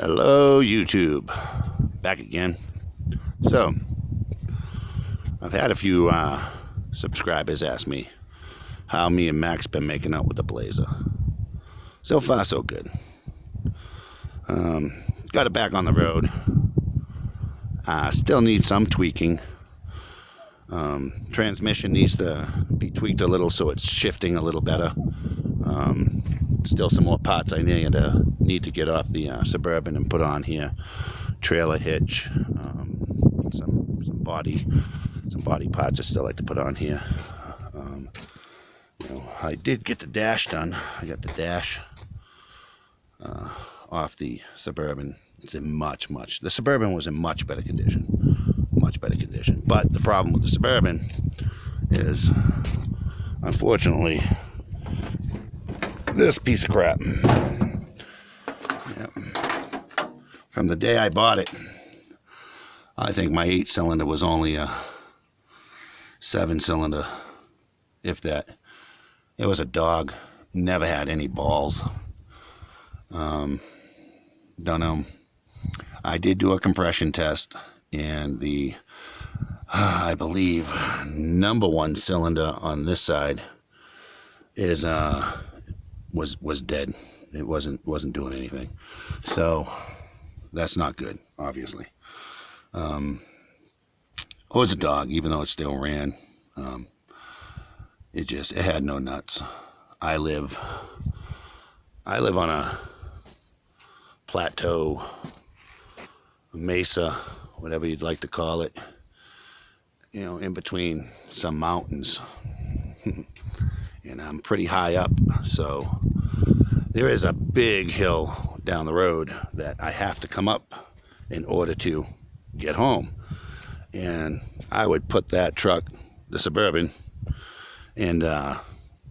Hello YouTube, back again. So I've had a few subscribers ask me how me and Max been making out with the Blazer. So far so good. Got it back on the road. Still needs some tweaking. Transmission needs to be tweaked a little so it's shifting a little better. Still some more parts I need to get off the Suburban and put on here. Trailer hitch, some body parts I still like to put on here. I did get the dash done. I got the dash off the Suburban. It's in the Suburban was in much better condition. But the problem with the Suburban is, unfortunately, this piece of crap. Yep. From the day I bought it, I think my 8-cylinder was only a 7-cylinder, if that. It was a dog. Never had any balls. Don't know. I did do a compression test, and the I believe #1 cylinder on this side is was dead. It wasn't doing anything. So that's not good, obviously. It was a dog, even though it still ran. It had no nuts. I live on a plateau, a mesa, whatever you'd like to call it, in between some mountains. And I'm pretty high up, so there is a big hill down the road that I have to come up in order to get home. And I would put that truck, the Suburban, in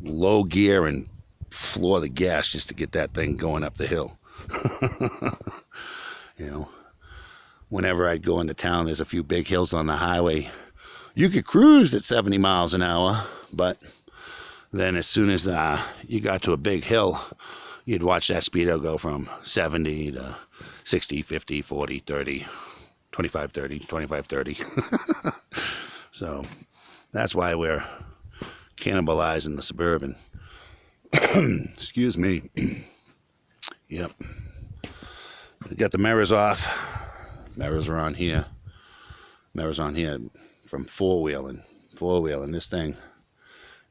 low gear and floor the gas just to get that thing going up the hill. Whenever I'd go into town, there's a few big hills on the highway. You could cruise at 70 miles an hour, but then as soon as you got to a big hill, you'd watch that speedo go from 70 to 60, 50, 40, 30, 25, 30, 25, 30. So that's why we're cannibalizing the Suburban. Excuse me. Yep. Got the mirrors off. Mirrors are on here. Mirrors on here from four-wheeling. This thing,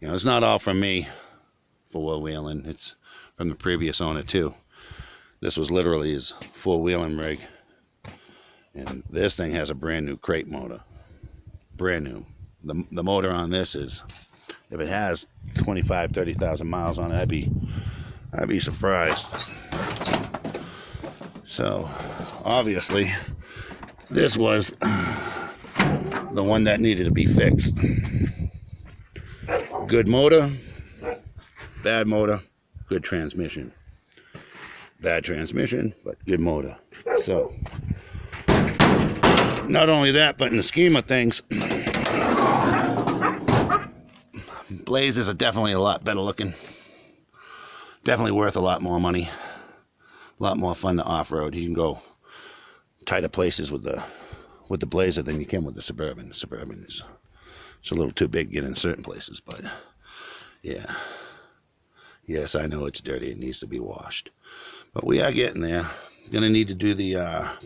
it's not all from me, four-wheeling. It's from the previous owner too. This was literally his four-wheeling rig. And this thing has a brand new crate motor. Brand new. The motor on this is, if it has 25, 30,000 miles on it, I'd be surprised. So, obviously, this was the one that needed to be fixed. Good motor, bad motor, good transmission. Bad transmission, but good motor. So, not only that, but in the scheme of things, Blazers are definitely a lot better looking. Definitely worth a lot more money. A lot more fun to off-road. You can go tighter places with the Blazer than you can with the Suburban. The Suburban is a little too big to get in certain places, but yeah. Yes, I know it's dirty. It needs to be washed. But we are getting there. Gonna need to do the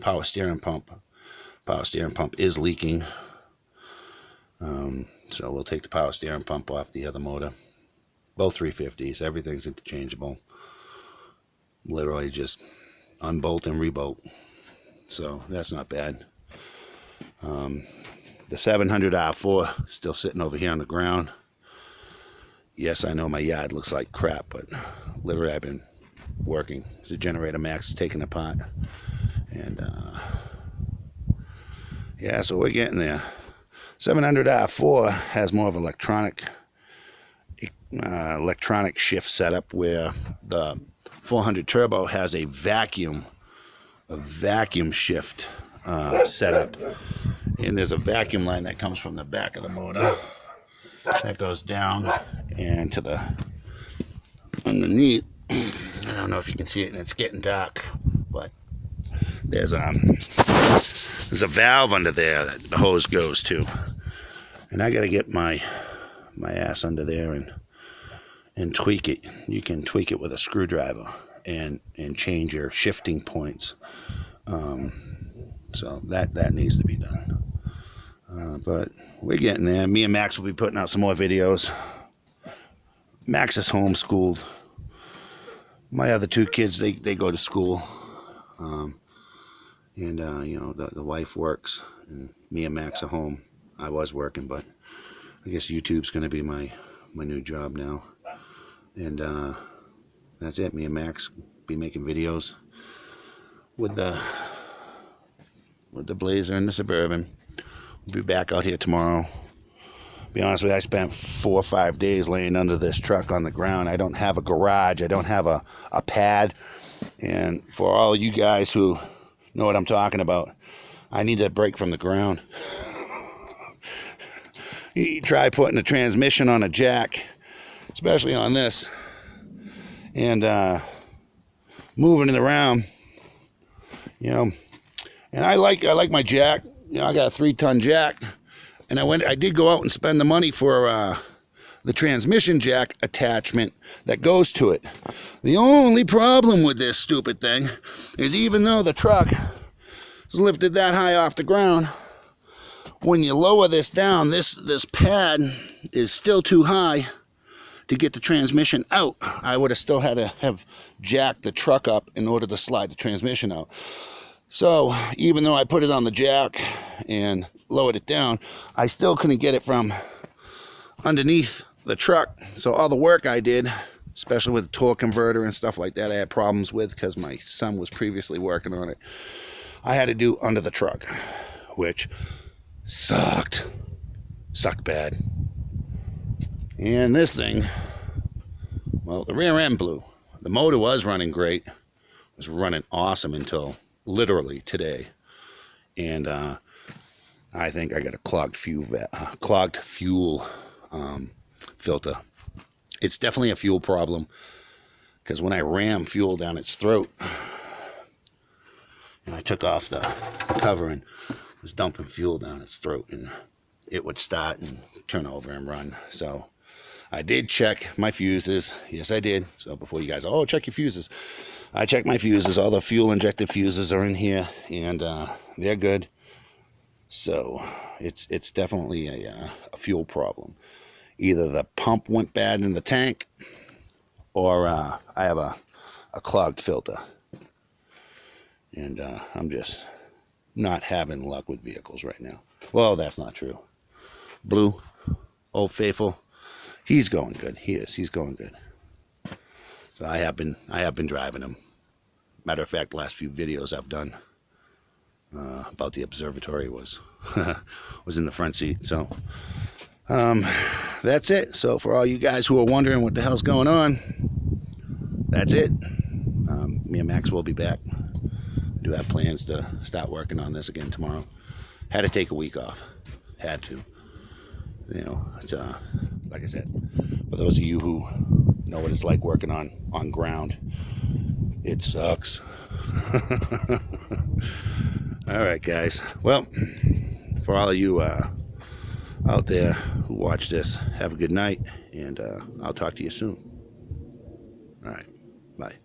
power steering pump. Power steering pump is leaking. So we'll take the power steering pump off the other motor. Both 350s. Everything's interchangeable. Literally just unbolt and rebolt. So that's not bad. The 700 R4 still sitting over here on the ground. Yes, I know my yard looks like crap, but literally I've been working. The generator Max is taken apart. And yeah, so we're getting there. 700 R4 has more of electronic shift setup, where the 400 turbo has a vacuum shift setup, and there's a vacuum line that comes from the back of the motor that goes down and to the underneath. I don't know if you can see it, and it's getting dark, but there's a valve under there that the hose goes to, and I got to get my ass under there and tweak it. You can tweak it with a screwdriver and change your shifting points. So that needs to be done. But we're getting there. Me and Max will be putting out some more videos. Max is homeschooled. My other two kids, they go to school. You know, the wife works, and me and Max are home. I was working, but I guess YouTube's going to be my new job now. And that's it. Me and Max be making videos with the Blazer and the Suburban. We'll be back out here tomorrow. Be honest with you, I spent 4 or 5 days laying under this truck on the ground. I don't have a garage. I don't have a pad. And for all you guys who know what I'm talking about, I need that break from the ground. You try putting a transmission on a jack, especially on this, and moving it around, you know. And I like my jack. You know, I got a 3-ton jack, and I did go out and spend the money for the transmission jack attachment that goes to it. The only problem with this stupid thing is, even though the truck is lifted that high off the ground, when you lower this down, this pad is still too high to get the transmission out. I would have still had to have jacked the truck up in order to slide the transmission out. So even though I put it on the jack and lowered it down, I still couldn't get it from underneath the truck. So all the work I did, especially with the torque converter and stuff like that, I had problems with because my son was previously working on it. I had to do under the truck, which sucked bad. And this thing, well, the rear end blew. The motor was running great, was running awesome until literally today. And I think I got a clogged fuel filter. It's definitely a fuel problem, because when I ram fuel down its throat, and I took off the cover and was dumping fuel down its throat, and it would start and turn over and run. So I did check my fuses. Yes, I did. So before you guys, oh, check your fuses, I checked my fuses. All the fuel injected fuses are in here, and they're good. So it's definitely a fuel problem. Either the pump went bad in the tank, or I have a clogged filter. And I'm just not having luck with vehicles right now. Well, that's not true. Blue, Old Faithful, he's going good. He is. He's going good. So I have been driving him. Matter of fact, the last few videos I've done about the observatory was in the front seat. So that's it. So for all you guys who are wondering what the hell's going on, that's it. Me and Max will be back. I do have plans to start working on this again tomorrow. Had to take a week off. Had to. You know, it's like I said, for those of you who know what it's like working on ground, it sucks. All right, guys. Well, for all of you out there who watch this, have a good night, and I'll talk to you soon. All right. Bye.